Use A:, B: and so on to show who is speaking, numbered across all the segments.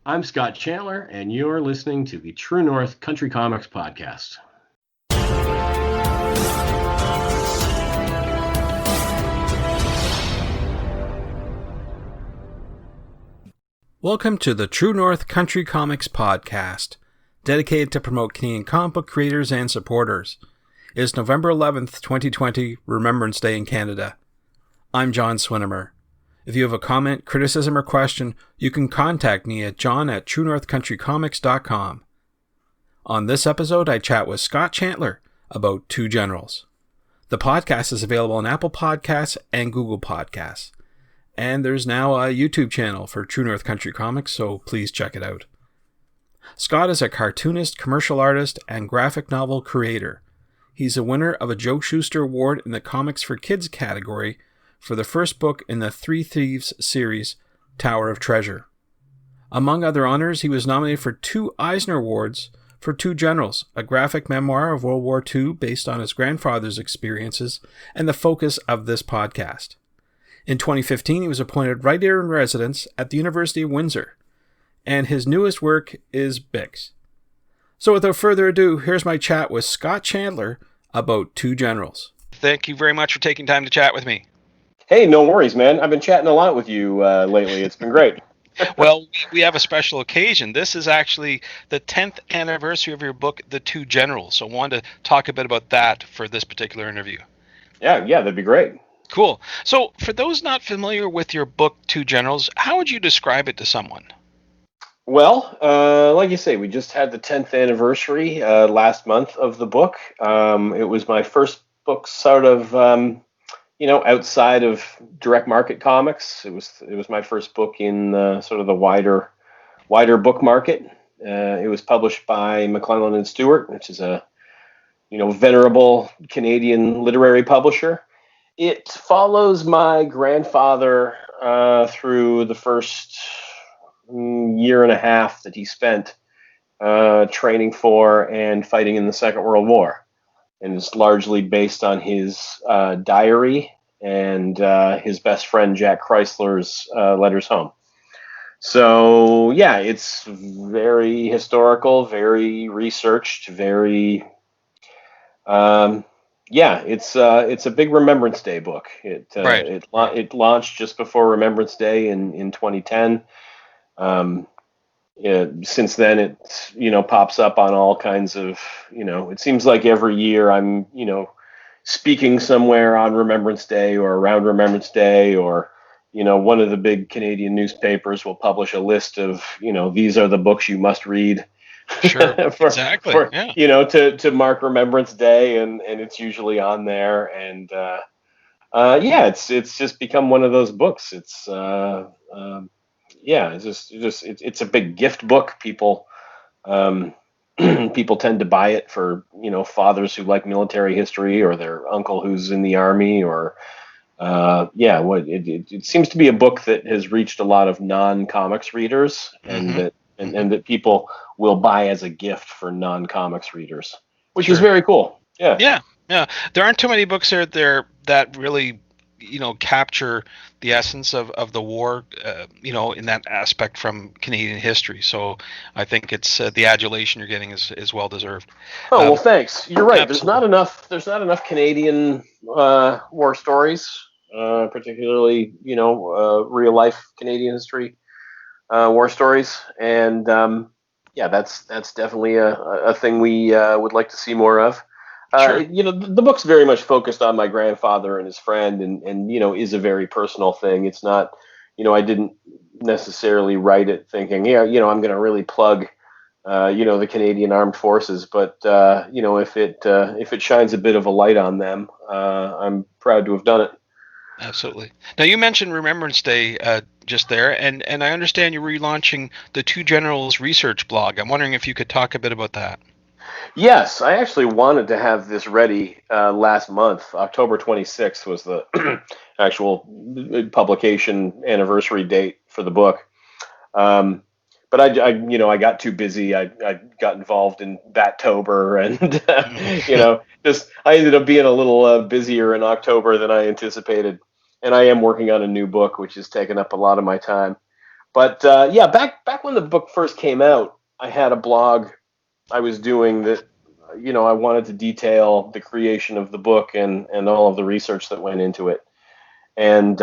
A: I'm Scott Chantler, and you're listening to the True North Country Comics Podcast.
B: Welcome to the True North Country Comics Podcast, dedicated to promote Canadian comic book creators and supporters. It is November 11th, 2020, Remembrance Day in Canada. I'm John Swinimer. If you have a comment, criticism, or question, you can contact me at john@truenorthcountrycomics.com. On this episode, I chat with Scott Chantler about Two Generals. The podcast is available on Apple Podcasts and Google Podcasts. And there's now a YouTube channel for True North Country Comics, so please check it out. Scott is a cartoonist, commercial artist, and graphic novel creator. He's a winner of a Joe Shuster Award in the Comics for Kids category for the first book in the Three Thieves series, Tower of Treasure. Among other honors, he was nominated for 2 Eisner Awards for Two Generals, a graphic memoir of World War II based on his grandfather's experiences and the focus of this podcast. In 2015, he was appointed Writer-in-Residence at the University of Windsor, and his newest work is Bix. So without further ado, here's my chat with Scott Chantler about Two Generals.
C: Thank you very much for taking time to chat with me.
A: Hey, no worries, man. I've been chatting a lot with you lately. It's been great.
C: Well, we have a special occasion. This is actually the 10th anniversary of your book, The Two Generals. So I wanted to talk a bit about that for this particular interview.
A: Yeah, that'd be great.
C: Cool. So for those not familiar with your book, Two Generals, how would you describe it to someone?
A: Well, like you say, we just had the 10th anniversary last month of the book. It was my first book sort of, outside of direct market comics. It was my first book in sort of the wider book market. It was published by McClellan and Stewart, which is a, venerable Canadian literary publisher. It follows my grandfather through the first year and a half that he spent training for and fighting in the Second World War. And it's largely based on his diary and his best friend Jack Chrysler's letters home. So yeah, it's very historical, very researched, very it's a big Remembrance Day book. It launched just before Remembrance Day in 2010. Since then, it pops up on all kinds of, it seems like every year I'm, speaking somewhere on Remembrance Day or around Remembrance Day, or, one of the big Canadian newspapers will publish a list of, these are the books you must read.
C: Sure, exactly.
A: To mark Remembrance Day, and it's usually on there. And it's just become one of those books. It's it's a big gift book. People people tend to buy it for, fathers who like military history, or their uncle who's in the army, or it seems to be a book that has reached a lot of non-comics readers, and that people will buy as a gift for non-comics readers, which is very cool. Yeah.
C: There aren't too many books out there that really capture the essence of the war, in that aspect from Canadian history. So I think it's the adulation you're getting is well deserved.
A: Oh, well, thanks. You're right.
C: Absolutely.
A: There's not enough Canadian war stories, particularly real life Canadian history war stories, and that's definitely a thing we would like to see more of.
C: Sure.
A: The book's very much focused on my grandfather and his friend, and is a very personal thing. It's not, I didn't necessarily write it thinking, I'm going to really plug, the Canadian Armed Forces, but if it shines a bit of a light on them, I'm proud to have done it.
C: Absolutely. Now, you mentioned Remembrance Day just there, and I understand you're relaunching the Two Generals research blog. I'm wondering if you could talk a bit about that.
A: Yes, I actually wanted to have this ready last month. October 26th was the actual publication anniversary date for the book. But I got too busy. I got involved in Battober, and I ended up being a little busier in October than I anticipated. And I am working on a new book, which has taken up a lot of my time. But yeah, back when the book first came out, I had a blog I was doing that, I wanted to detail the creation of the book and all of the research that went into it. And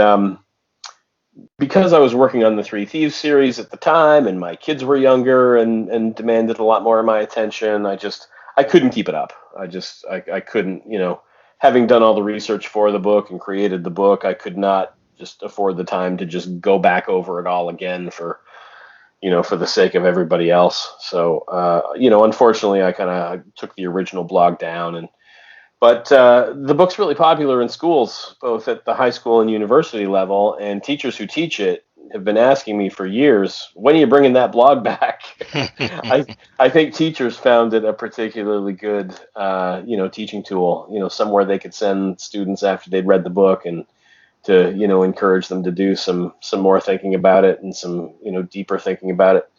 A: because I was working on the Three Thieves series at the time, and my kids were younger and demanded a lot more of my attention, I couldn't keep it up. I couldn't, having done all the research for the book and created the book, I could not just afford the time to just go back over it all again for the sake of everybody else. So, unfortunately, I kind of took the original blog down, but the book's really popular in schools, both at the high school and university level, and teachers who teach it have been asking me for years, when are you bringing that blog back? I think teachers found it a particularly good, teaching tool, somewhere they could send students after they'd read the book and to, encourage them to do some more thinking about it and some, deeper thinking about it.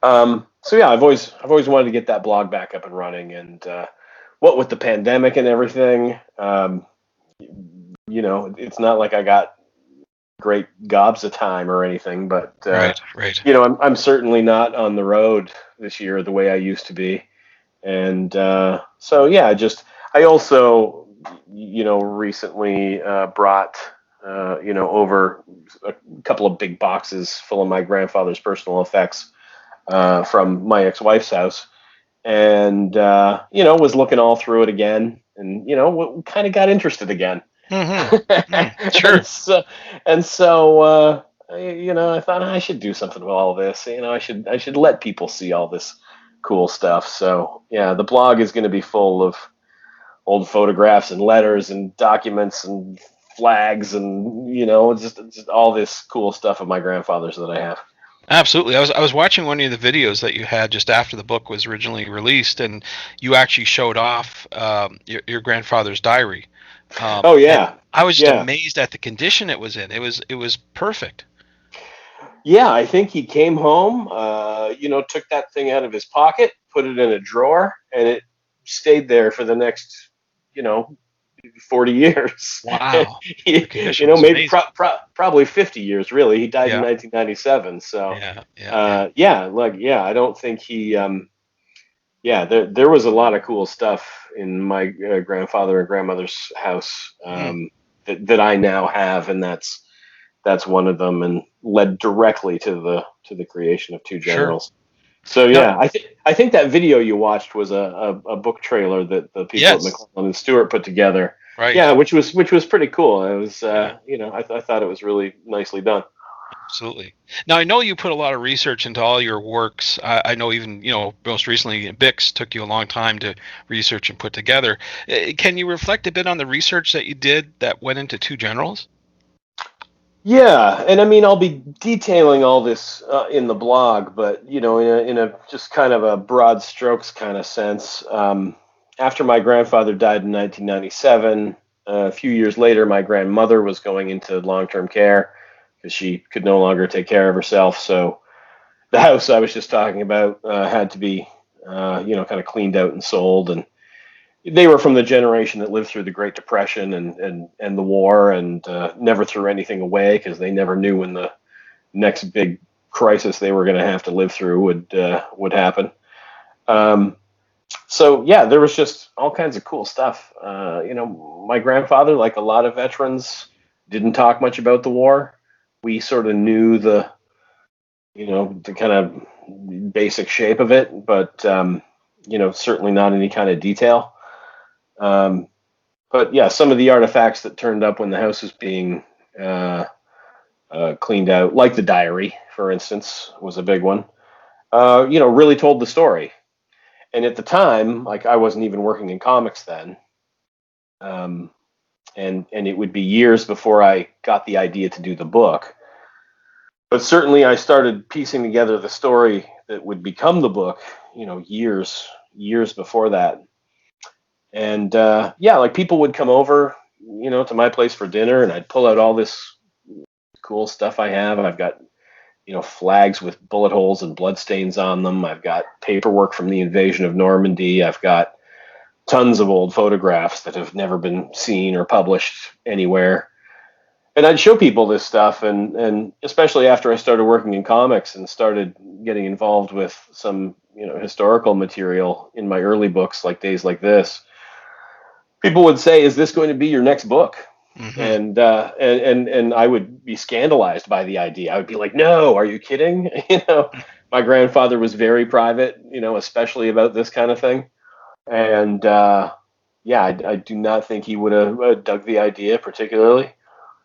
A: So yeah, I've always wanted to get that blog back up and running, and what with the pandemic and everything, it's not like I got great gobs of time or anything, but
C: Right.
A: I'm certainly not on the road this year the way I used to be, and so yeah, I also recently brought over a couple of big boxes full of my grandfather's personal effects from my ex-wife's house, and was looking all through it again, and kind of got interested again.
C: Sure.
A: and so I thought I should do something with all this. I should let people see all this cool stuff. So yeah, the blog is going to be full of old photographs and letters and documents and flags and just all this cool stuff of my grandfather's that I have.
C: Absolutely. I was watching one of the videos that you had just after the book was originally released, and you actually showed off your grandfather's diary.
A: Oh yeah.
C: I was just amazed at the condition it was in. It was perfect.
A: Yeah, I think he came home, took that thing out of his pocket, put it in a drawer, and it stayed there for the next, 40 years.
C: Wow.
A: Maybe probably 50 years, really. He died in 1997. So, I don't think he, there was a lot of cool stuff in my grandfather and grandmother's house that I now have, and that's one of them, and led directly to the creation of Two Generals. Sure. So yeah, I think that video you watched was a book trailer that the people at McClellan and Stewart put together.
C: Right.
A: Yeah, which was pretty cool. It was I thought it was really nicely done.
C: Absolutely. Now I know you put a lot of research into all your works. I know even most recently Bix took you a long time to research and put together. Can you reflect a bit on the research that you did that went into Two Generals?
A: Yeah, and I mean, I'll be detailing all this in the blog, but in a just kind of a broad strokes kind of sense. After my grandfather died in 1997, a few years later, my grandmother was going into long-term care because she could no longer take care of herself. So the house I was just talking about had to be, kind of cleaned out and sold, and they were from the generation that lived through the Great Depression and the war, and never threw anything away because they never knew when the next big crisis they were going to have to live through would happen. So yeah, there was just all kinds of cool stuff. My grandfather, like a lot of veterans, didn't talk much about the war. We sort of knew the kind of basic shape of it, but certainly not any kind of detail. But yeah, some of the artifacts that turned up when the house was being cleaned out, like the diary, for instance, was a big one. Really told the story. And at the time, like, I wasn't even working in comics then, and it would be years before I got the idea to do the book. But certainly, I started piecing together the story that would become the book, years before that. And like, people would come over, to my place for dinner, and I'd pull out all this cool stuff I have. I've got, flags with bullet holes and bloodstains on them. I've got paperwork from the invasion of Normandy. I've got tons of old photographs that have never been seen or published anywhere. and I'd show people this stuff, and especially after I started working in comics and started getting involved with some historical material in my early books, like Days Like This, people would say, "Is this going to be your next book?"
C: Hmm.
A: And I would be scandalized by the idea. I would be like, "No, are you kidding?" My grandfather was very private, especially about this kind of thing, and yeah, I do not think he would have dug the idea particularly.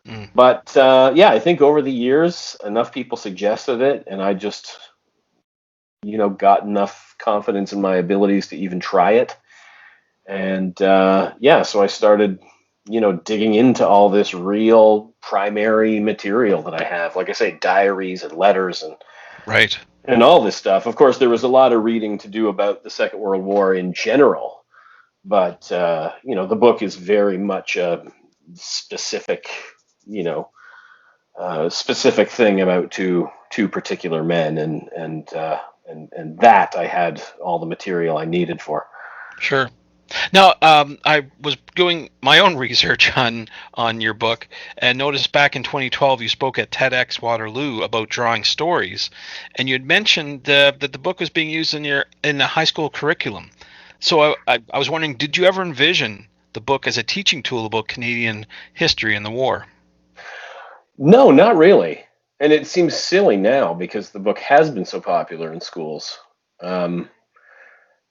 C: Mm.
A: But yeah, I think over the years, enough people suggested it, and I just, got enough confidence in my abilities to even try it. And yeah, so I started, digging into all this real primary material that I have, like I say, diaries and letters
C: Right.
A: and all this stuff. Of course, there was a lot of reading to do about the Second World War in general, but the book is very much a specific, you know, specific thing about two particular men, and that I had all the material I needed for.
C: Sure. Now, I was doing my own research on your book and noticed back in 2012 you spoke at TEDx Waterloo about drawing stories, and you had mentioned that the book was being used in the high school curriculum. So I was wondering, did you ever envision the book as a teaching tool about Canadian history and the war?
A: No, not really. And it seems silly now because the book has been so popular in schools. Um,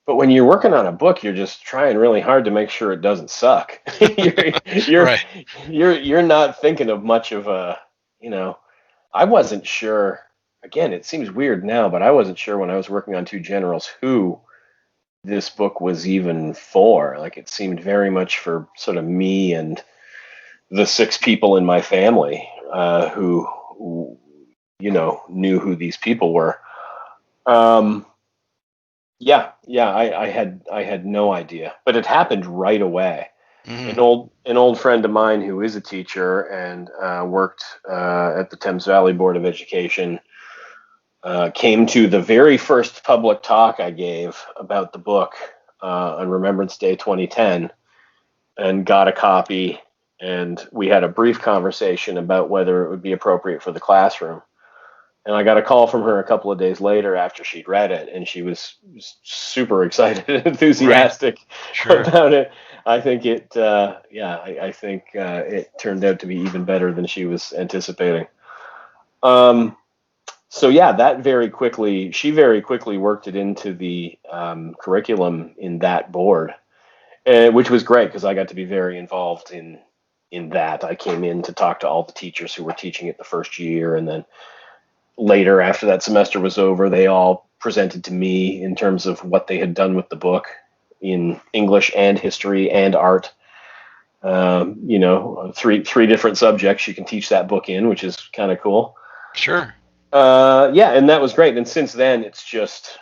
A: but when you're working on a book, you're just trying really hard to make sure it doesn't suck. you're, you're
C: Right.
A: you're not thinking of much of a, you know. I wasn't sure. Again, it seems weird now, but I wasn't sure when I was working on Two Generals who this book was even for. Like it seemed very much for sort of me and the six people in my family who knew who these people were. Um, yeah, I had no idea, but it happened right away.
C: Hmm.
A: An old friend of mine who is a teacher and worked at the Thames Valley Board of Education came to the very first public talk I gave about the book on Remembrance Day 2010 and got a copy. And we had a brief conversation about whether it would be appropriate for the classroom. And I got a call from her a couple of days later after she'd read it, and she was super excited and
C: Right.
A: enthusiastic
C: Sure.
A: about it. I think I think it turned out to be even better than she was anticipating. Um, so yeah, she very quickly worked it into the curriculum in that board, which was great because I got to be very involved in that. I came in to talk to all the teachers who were teaching it the first year, and then later, after that semester was over, they all presented to me in terms of what they had done with the book in English and history and art. Three different subjects you can teach that book in, which is kind of cool.
C: Sure.
A: Yeah, and that was great. And since then, it's just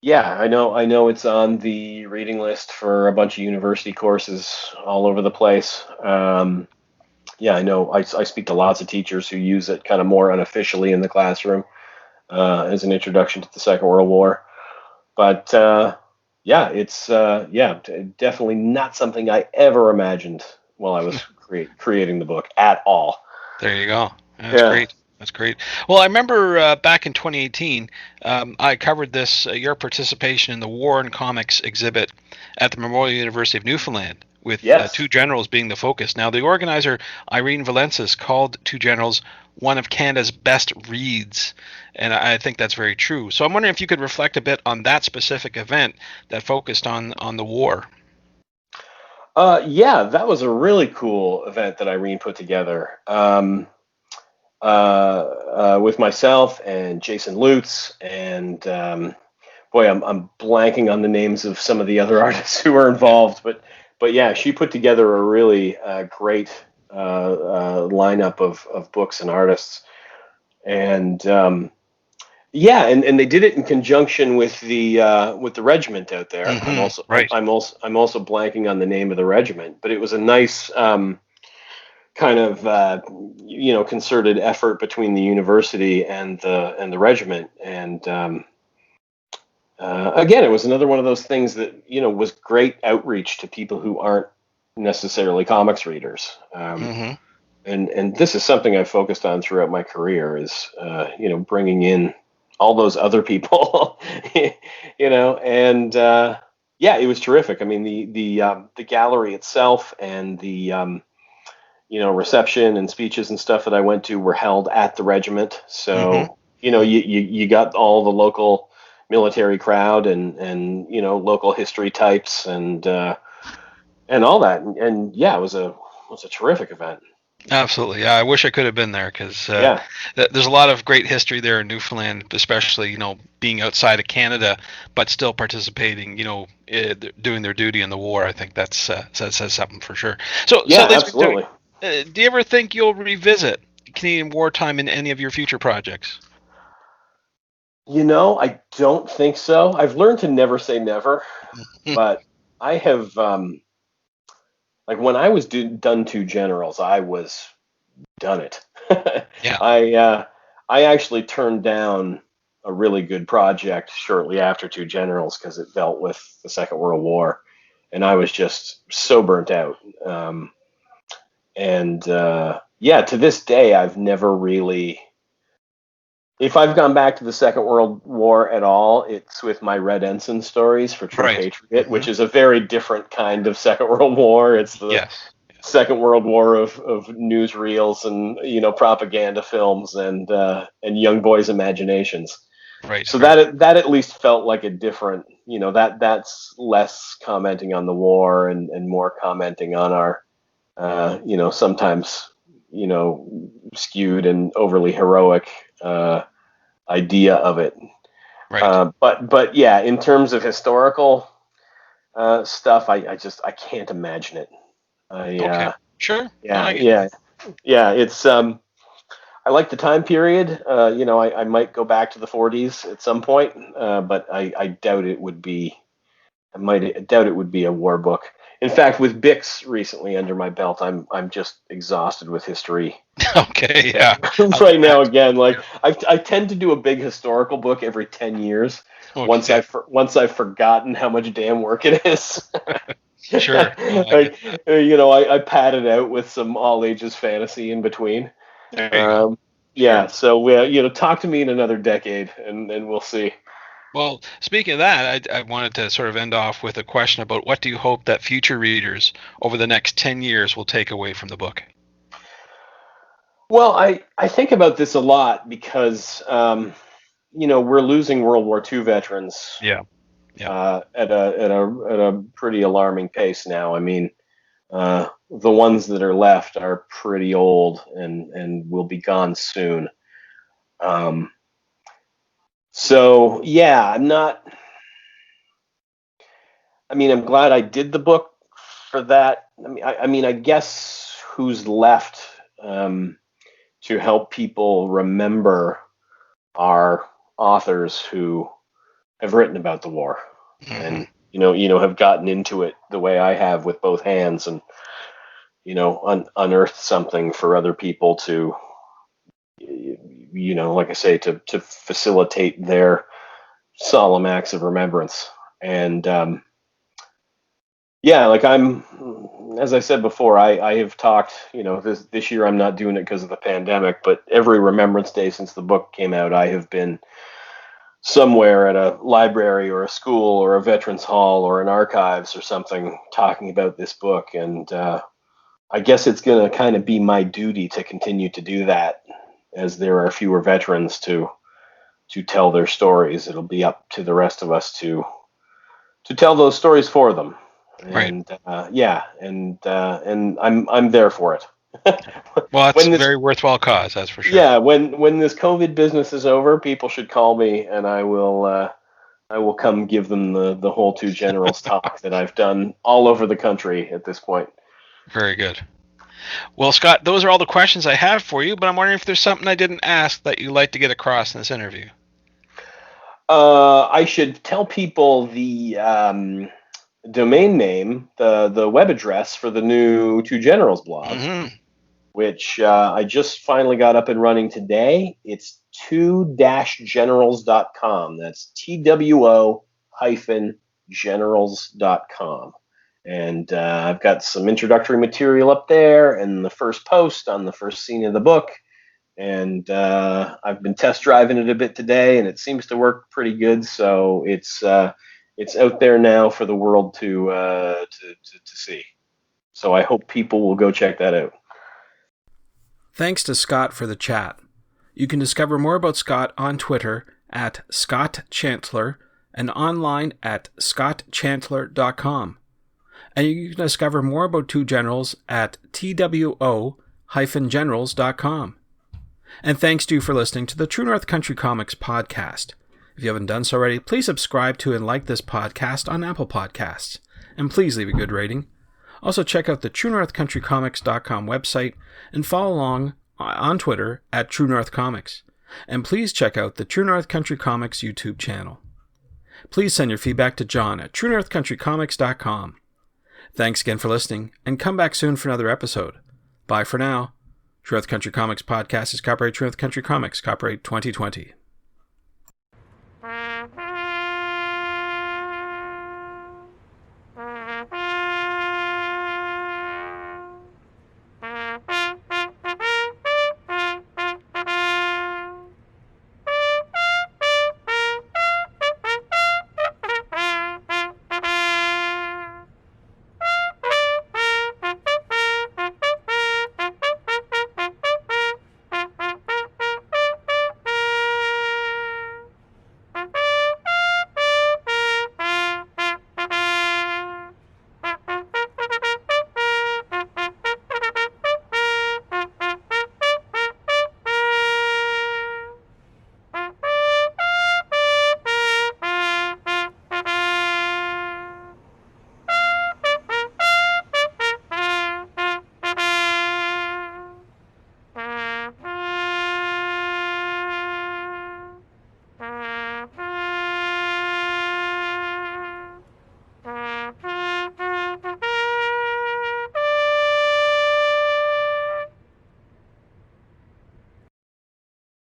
A: yeah, I know it's on the reading list for a bunch of university courses all over the place. Yeah, I know I speak to lots of teachers who use it kind of more unofficially in the classroom as an introduction to the Second World War. But yeah, it's definitely not something I ever imagined while I was creating the book at all.
C: There you go. That's
A: Yeah.
C: great. That's great. Well, I remember back in 2018, I covered this your participation in the War and Comics exhibit at the Memorial University of Newfoundland, with
A: Yes.
C: Two Generals being the focus. Now, the organizer Irene Valensis called Two Generals one of Canada's best reads, and I think that's very true. So I'm wondering if you could reflect a bit on that specific event that focused on the war.
A: Yeah, that was a really cool event that Irene put together. With myself and Jason Lutz and boy, I'm blanking on the names of some of the other artists who were
C: Yeah.
A: involved, but yeah, she put together a really great lineup of books and artists, and yeah, and they did it in conjunction with the regiment out there. I'm
C: Hmm.
A: also I'm,
C: Right.
A: I'm also I'm also blanking on the name of the regiment, but it was a nice kind of concerted effort between the university and the regiment, and again, it was another one of those things that was great outreach to people who aren't necessarily comics readers.
C: Mm-hmm.
A: And this is something I've focused on throughout my career is, bringing in all those other people, and yeah, it was terrific. I mean, the gallery itself and the reception and speeches and stuff that I went to were held at the regiment.
C: Mm-hmm.
A: So, you got all the local military crowd and local history types and all that. And yeah, it was a terrific event.
C: Absolutely. Yeah, I wish I could have been there because
A: Yeah.
C: there's a lot of great history there in Newfoundland, especially, being outside of Canada, but still participating, doing their duty in the war. I think that says something for sure. So
A: Yeah,
C: Lisa,
A: absolutely.
C: do you ever think you'll revisit Canadian wartime in any of your future projects?
A: I don't think so. I've learned to never say never, but I have, like when I was done two generals, I was done it.
C: Yeah.
A: I actually turned down a really good project shortly after two generals because it dealt with the Second World War, and I was just so burnt out. And yeah, to this day, I've never really. If I've gone back to the Second World War at all, it's with my Red Ensign stories for True
C: Right.
A: Patriot,
C: Hmm.
A: which is a very different kind of Second World War. It's the
C: Yes.
A: Second World War of newsreels and propaganda films and young boys' imaginations.
C: Right.
A: So
C: Right.
A: that at least felt like a different, that's less commenting on the war and more commenting on our, sometimes, skewed and overly heroic idea of it.
C: Right.
A: But yeah, in terms of historical stuff, I can't imagine it. I
C: Okay. Sure. No,
A: Yeah, yeah, yeah. It's I like the time period. I might go back to the 40s at some point, but I doubt it would be. I doubt it would be a war book. In fact, with Bix recently under my belt, I'm just exhausted with history
C: okay. Yeah. I would
A: right now.
C: imagine.
A: Again, like I tend to do a big historical book every 10 years.
C: Okay.
A: Once I've forgotten how much damn work it is.
C: Sure. No, I get
A: Like,
C: that.
A: I pad it out with some all ages fantasy in between.
C: There you go.
A: Um, yeah,
C: Sure.
A: so talk to me in another decade, and we'll see.
C: Well, speaking of that, I wanted to sort of end off with a question about what do you hope that future readers over the next 10 years will take away from the book?
A: Well, I think about this a lot because we're losing World War II veterans
C: Yeah. Yeah.
A: at a pretty alarming pace now. I mean, the ones that are left are pretty old and will be gone soon. Um, so yeah, I'm not. I mean, I'm glad I did the book for that. I guess who's left to help people remember are authors who have written about the war
C: Hmm.
A: and have gotten into it the way I have with both hands and unearthed something for other people to like I say to facilitate their solemn acts of remembrance. And yeah, like as I said before, I have talked, this year I'm not doing it because of the pandemic, but every Remembrance Day since the book came out, I have been somewhere at a library or a school or a veterans hall or an archives or something talking about this book. And I guess it's going to kind of be my duty to continue to do that as there are fewer veterans to tell their stories. It'll be up to the rest of us to tell those stories for them.
C: Right.
A: And yeah, and I'm there for it.
C: Well, that's
A: when
C: a
A: this
C: very worthwhile cause, that's for sure.
A: Yeah, when this COVID business is over, people should call me, and I will come give them the whole two generals talk that I've done all over the country at this point.
C: Very good. Well, Scott, those are all the questions I have for you, but I'm wondering if there's something I didn't ask that you'd like to get across in this interview.
A: I should tell people the domain name, the web address for the new Two Generals blog,
C: Mm-hmm.
A: which I just finally got up and running today. It's two-generals.com. That's TWO-generals.com. And I've got some introductory material up there and the first post on the first scene of the book. And I've been test driving it a bit today, and it seems to work pretty good. So it's out there now for the world to see. So I hope people will go check that out.
B: Thanks to Scott for the chat. You can discover more about Scott on Twitter at Scott Chantler and online at scottchantler.com. And you can discover more about Two Generals at two-generals.com. And thanks to you for listening to the True North Country Comics podcast. If you haven't done so already, please subscribe to and like this podcast on Apple Podcasts. And please leave a good rating. Also check out the TrueNorthCountryComics.com website and follow along on Twitter at True North Comics. And please check out the True North Country Comics YouTube channel. Please send your feedback to John at TrueNorthCountryComics.com. Thanks again for listening, and come back soon for another episode. Bye for now. True North Country Comics Podcast is copyright True North Country Comics, copyright 2020.